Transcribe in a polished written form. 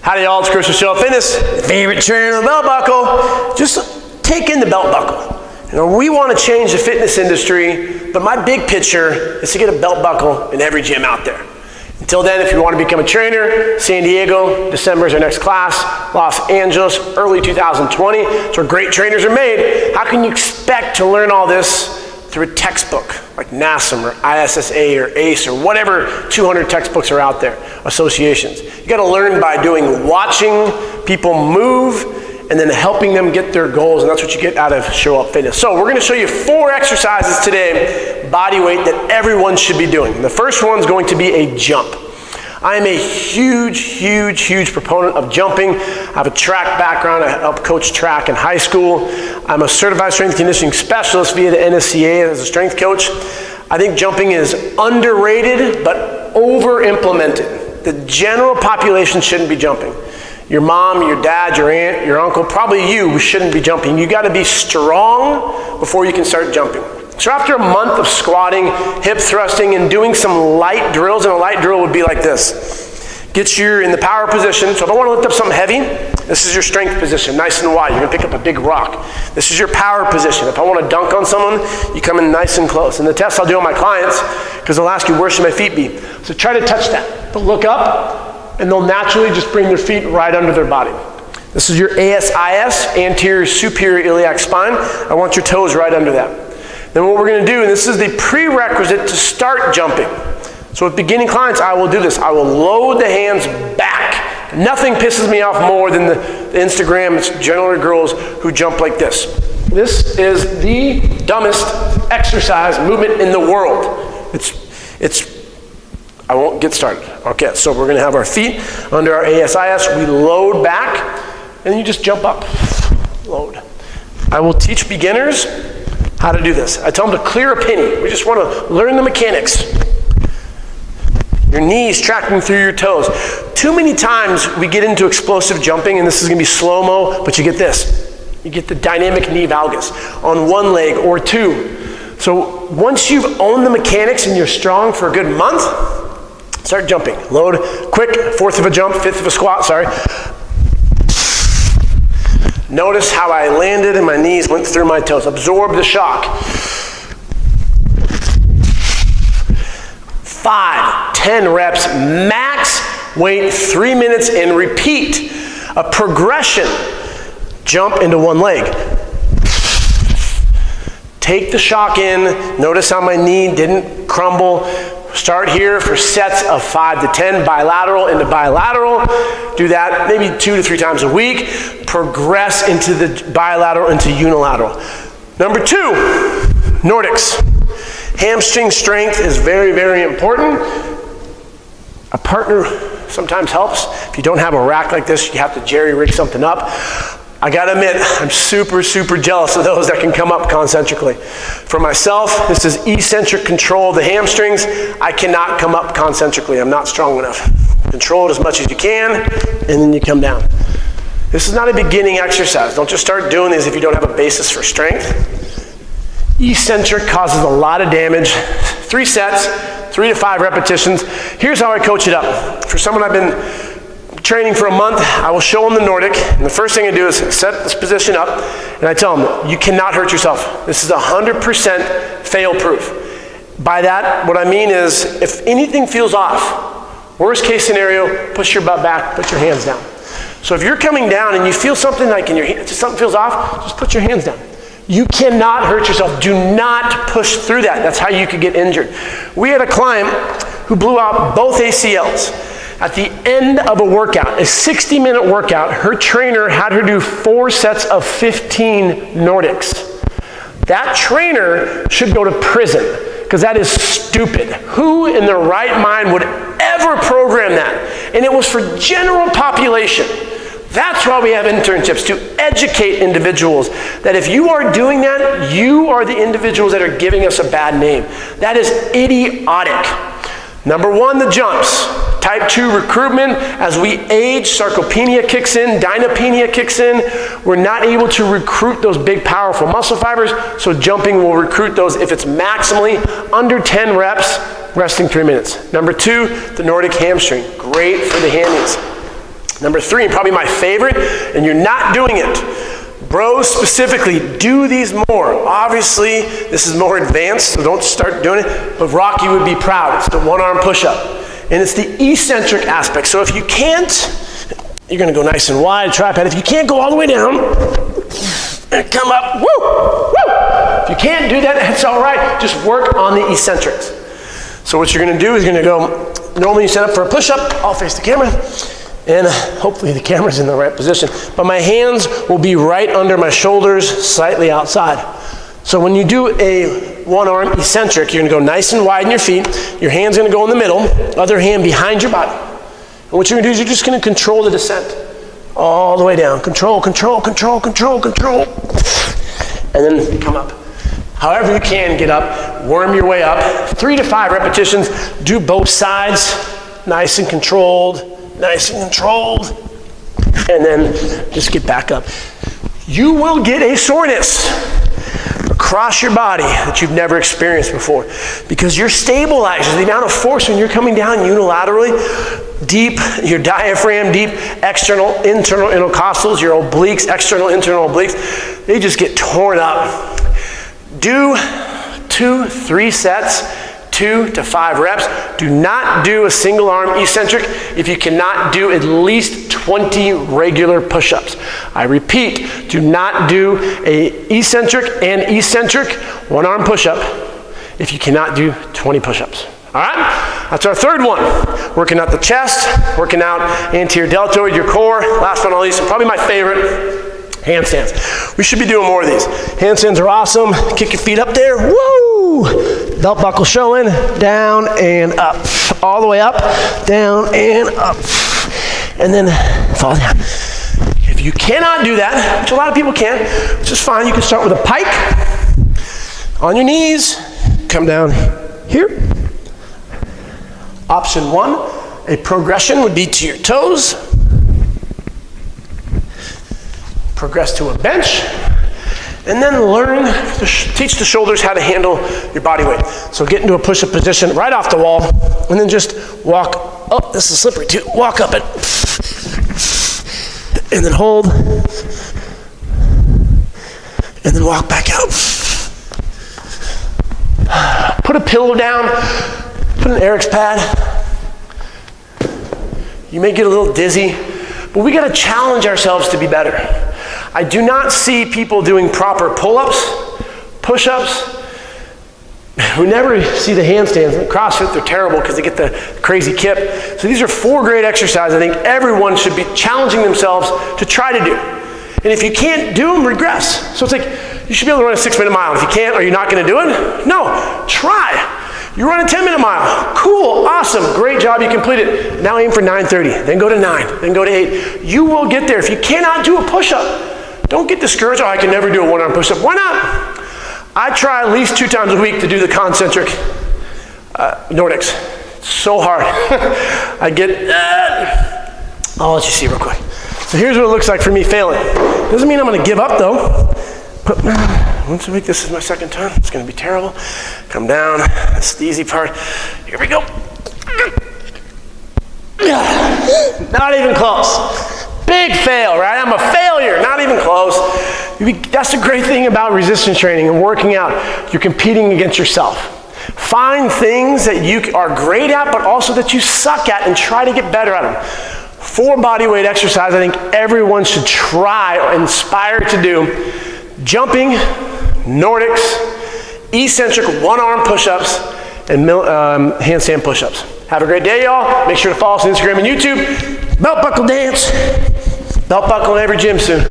Howdy y'all, it's Chris with Show Up Fitness, favorite trainer of the belt buckle. Just take in the belt buckle. You know, we want to change the fitness industry, but my big picture is to get a belt buckle in every gym out there. Until then, if you want to become a trainer, San Diego, December is our next class. Los Angeles, early 2020. It's where great trainers are made. How can you expect to learn all this through a textbook like NASM or ISSA or ACE or whatever 200 textbooks are out there, associations? You got to learn by watching people move and then helping them get their goals, and that's what you get out of Show Up Fitness. So we're going to show you 4 exercises today, body weight, that everyone should be doing. The first one is going to be a jump. I am a huge proponent of jumping. I have a track background. I helped coach track in high school. I'm a certified strength conditioning specialist via the NSCA as a strength coach. I think jumping is underrated but over-implemented. The general population shouldn't be jumping. Your mom, your dad, your aunt, your uncle, probably you shouldn't be jumping. You got to be strong before you can start jumping. So after a month of squatting, hip thrusting, and doing some light drills, and a light drill would be like this. Get you in the power position. So if I want to lift up something heavy, this is your strength position, nice and wide. You're going to pick up a big rock. This is your power position. If I want to dunk on someone, you come in nice and close. And the test I'll do on my clients, because they'll ask you, where should my feet be? So try to touch that. They'll look up, and they'll naturally just bring their feet right under their body. This is your ASIS, anterior superior iliac spine. I want your toes right under that. Then what we're going to do, and this is the prerequisite to start jumping. So with beginning clients, I will do this. I will load the hands back. Nothing pisses me off more than the Instagram. It's generally girls who jump like this. This is the dumbest exercise movement in the world. I won't get started. Okay, so we're going to have our feet under our ASIS. We load back, and then you just jump up. Load. I will teach beginners how to do this. I tell them to clear a penny. We just want to learn the mechanics. Your knees tracking through your toes. Too many times we get into explosive jumping, and this is going to be slow-mo, but you get this. You get the dynamic knee valgus on one leg or two. So once you've owned the mechanics and you're strong for a good month, start jumping. Load quick, 4th of a jump, 5th of a squat, sorry. Notice how I landed and my knees went through my toes. Absorb the shock. 5, 10 reps, max, wait 3 minutes and repeat. A progression. Jump into one leg. Take the shock in. Notice how my knee didn't crumble. Start here for sets of 5 to 10, bilateral into bilateral. Do that maybe 2 to 3 times a week. Progress into the bilateral into unilateral. Number 2, Nordics. Hamstring strength is very important. A partner sometimes helps. If you don't have a rack like this, you have to jerry-rig something up. I gotta admit, I'm super jealous of those that can come up concentrically. For myself, this is eccentric control of the hamstrings. I cannot come up concentrically. I'm not strong enough. Control it as much as you can, and then you come down. This is not a beginning exercise. Don't just start doing these if you don't have a basis for strength. Eccentric causes a lot of damage. 3 sets, 3 to 5 repetitions. Here's how I coach it up. For someone I've been training for a month, I will show them the Nordic, and the first thing I do is set this position up, and I tell them, you cannot hurt yourself. This is 100% fail-proof. By that, what I mean is, if anything feels off, worst case scenario, push your butt back, put your hands down. So if you're coming down and you feel something like in your hand, just something feels off, just put your hands down. You cannot hurt yourself. Do not push through that. That's how you could get injured. We had a client who blew out both ACLs. At the end of a workout, a 60-minute workout, her trainer had her do 4 sets of 15 Nordics. That trainer should go to prison, because that is stupid. Who in their right mind would ever program that? And it was for general population. That's why we have internships, to educate individuals that if you are doing that, you are the individuals that are giving us a bad name. That is idiotic. Number 1, the jumps. Type 2 recruitment. As we age, sarcopenia kicks in, dynapenia kicks in. We're not able to recruit those big, powerful muscle fibers, so jumping will recruit those if it's maximally under 10 reps, resting 3 minutes. Number 2, the Nordic hamstring. Great for the hammies. Number 3, and probably my favorite, and you're not doing it. Bros specifically, do these more. Obviously, this is more advanced, so don't start doing it, but Rocky would be proud. It's the one-arm push-up. And it's the eccentric aspect. So if you can't, you're gonna go nice and wide, tripod. If you can't go all the way down, and come up, woo, woo. If you can't do that, that's all right. Just work on the eccentrics. So what you're gonna do is you're gonna go, normally you set up for a push-up, I'll face the camera, and hopefully the camera's in the right position, but my hands will be right under my shoulders, slightly outside. So when you do a one-arm eccentric, you're gonna go nice and wide in your feet, your hand's gonna go in the middle, other hand behind your body. And what you're gonna do is you're just gonna control the descent all the way down. Control, control, control, control, control, and then come up. However you can, get up, worm your way up. 3 to 5 repetitions, do both sides, nice and controlled, and then just get back up. You will get a soreness across your body that you've never experienced before because your stabilizers, the amount of force when you're coming down unilaterally, deep, your diaphragm, deep, external, internal intercostals, your obliques, external, internal obliques, they just get torn up. Do 2-3 sets, 2 to 5 reps. Do not do a single arm eccentric if you cannot do at least 20 regular push-ups. I repeat, do not do a eccentric one-arm push-up if you cannot do 20 push-ups. All right? That's our third one. Working out the chest, working out anterior deltoid, your core. Last but not least, and probably my favorite, handstands. We should be doing more of these. Handstands are awesome. Kick your feet up there. Woo! Belt buckle showing. Down and up. All the way up. Down and up. And then fall down. If you cannot do that, which a lot of people can, which is fine, you can start with a pike. On your knees. Come down here. Option 1, a progression would be to your toes. Progress to a bench, and then learn to teach the shoulders how to handle your body weight. So get into a push-up position right off the wall, and then just walk up. This is slippery too. Walk up it, and then hold, and then walk back out. Put a pillow down, put an Eric's pad. You may get a little dizzy, but we got to challenge ourselves to be better. I do not see people doing proper pull-ups, push-ups, who never see the handstands. In CrossFit, they're terrible because they get the crazy kip. So these are 4 great exercises I think everyone should be challenging themselves to try to do. And if you can't do them, regress. So it's like, you should be able to run a 6-minute mile. If you can't, are you not going to do it? No, try. You run a 10-minute mile. Cool, awesome, great job, you completed it. Now aim for 9:30, then go to 9, then go to 8. You will get there. If you cannot do a push-up, don't get discouraged. Oh, I can never do a one-arm push-up. Why not? I try at least 2 times a week to do the concentric Nordics. It's so hard. I get, I'll let you see real quick. So here's what it looks like for me failing. Doesn't mean I'm going to give up though. But once a week, this is my second time. It's going to be terrible. Come down. That's the easy part. Here we go. Not even close. Big fail, right? I'm a failure, not even close. That's the great thing about resistance training and working out. You're competing against yourself. Find things that you are great at, but also that you suck at, and try to get better at them. 4 bodyweight exercises I think everyone should try or inspire to do. Jumping, Nordics, eccentric one-arm push-ups, and handstand push-ups. Have a great day, y'all. Make sure to follow us on Instagram and YouTube. Belt buckle dance. Belt buckle in every gym soon.